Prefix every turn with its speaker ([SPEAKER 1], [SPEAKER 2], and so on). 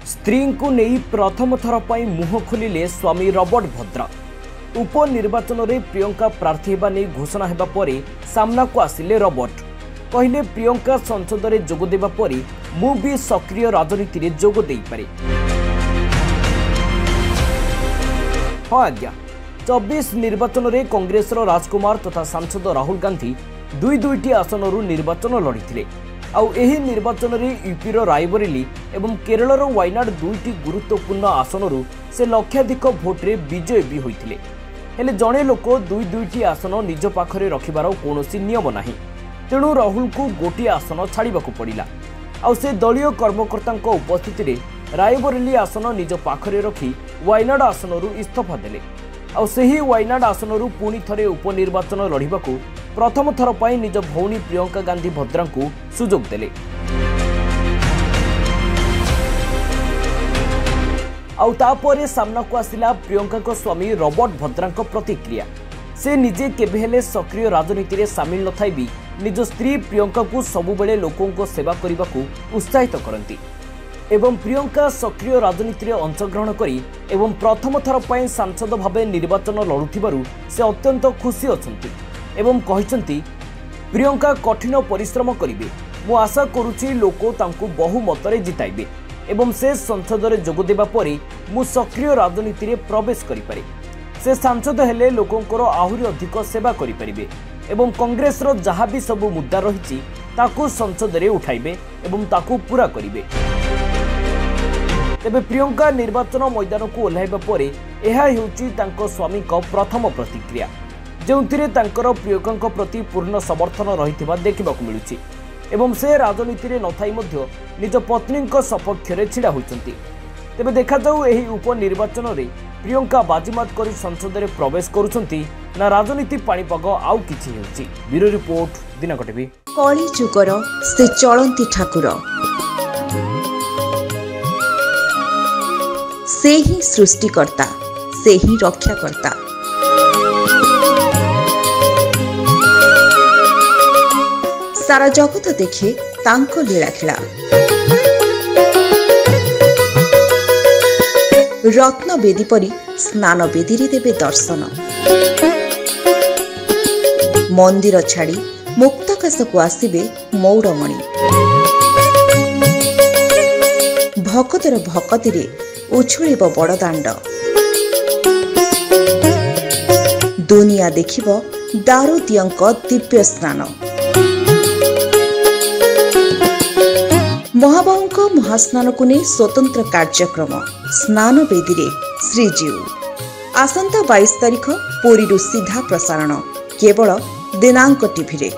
[SPEAKER 1] स्त्री को नहीं प्रथम थर पर मुह खोलिले स्वामी रॉबर्ट भद्रा। उपनिर्वाचन में प्रियंका प्रार्थी होगा नहीं घोषणा होगा पर सामना को आसिले रॉबर्ट। कहले प्रियंका संसद में जोग देबा परी मु भी सक्रिय राजनीति में जोग दे पारे। हाँ आज्ञा 24 निर्वाचन में कांग्रेस राजकुमार तथा सांसद राहुल गांधी दुईटी आसन निर्वाचन लड़ी आउ एही निर्वाचन में यूपी रायबरेली एवं केरल वायनाड दुईटी गुरुत्वपूर्ण आसन से लक्षाधिक भोट्रे विजय भी होते हेले जड़े लोक दुईटी आसन निज पाखरे रखिबार कौनसी नियम नाही। तेणु राहुल को गोटे आसन छाड़ा पड़ा आउ से दलीय कर्मकर्ता उपस्थित में रायबरेली आसन निज पाखरे रखी वायनाड आसन इस्तीफा देले आउ सेही वायनाड आसन पुणी थरे उपनिर्वाचन लड़ाकू प्रथम थर पर निज भौणी प्रियंका गांधी भद्रा को सुजोग देले। आउ तापरे सामना को आसिला प्रियंका को स्वामी रॉबर्ट भद्रा प्रतिक्रिया। से निजे केबेहेले सक्रिय राजनीति में सामिल नथाई भी निज स्त्री प्रियंका को सबुबेले लोकों को सेवा करने को उत्साहित करती एवं प्रियंका सक्रिय राजनीति में अंशग्रहण करी एवं प्रथम थर पर सांसद भाव निर्वाचन लड़ुथिबारु से अत्यंत खुशी अछंती एवं कहिसंती प्रियंका कठिन परिश्रम करिवे। मु आशा करूची लोक तांकु बहुमतरे जिताइबे एवं से संसद में जोग देबा परे मु सक्रिय राजनीति में प्रवेश करि पारे। से सांसद हेले लोकंकर आहुरी अधिक सेवा करि परिबे एवं कांग्रेस रो जहा भी सब मुद्दा रहिछि ताकु संसद में उठाइबे एवं ताकु पूरा करिबे। तेबे प्रियंका निर्वाचन मैदान को ओह्लाइबा परे एहा हेउछि तांको स्वामी को प्रथम प्रतिक्रिया जोंथिरे तांकर प्रियंका प्रति पूर्ण समर्थन रहिथिबा देखिबाकु मिलुछि एवं से राजनीति रे नथाई मध्य निज पत्नी सपक्ष रे छिड़ा होइछंती। तेबे देखा जाऊ एही उपनिर्वाचन रे प्रियंका बाजीमात करी संसद रे प्रवेश करूछंती ना राजनीति पाणीपाग आउ किछि हेउछि। ब्यूरो रिपोर्ट दिनक टीवी।
[SPEAKER 2] कली जुगर से चलंती ठाकुर से ही सृष्टिकर्ता से ही रक्षाकर्ता। सारा जगत देखे तांको लीला खेला रत्न बेदी परी स्नान बेदी रे देवे दर्शन। मंदिर छाड़ी मुक्ताकाश को आसिबे मौड़मणि भक्तर भक्ति रे उछुलिब बड़दाण्ड। दुनिया देखिब दारुदियंक दिव्य स्नान। महाबाहुंक महास्नान को नहीं स्वतंत्र कार्यक्रम स्नान बेदी रे श्रीजीव। आसंता 22 तारिख पुरी सीधा प्रसारण केवल दिनांक टीवी रे।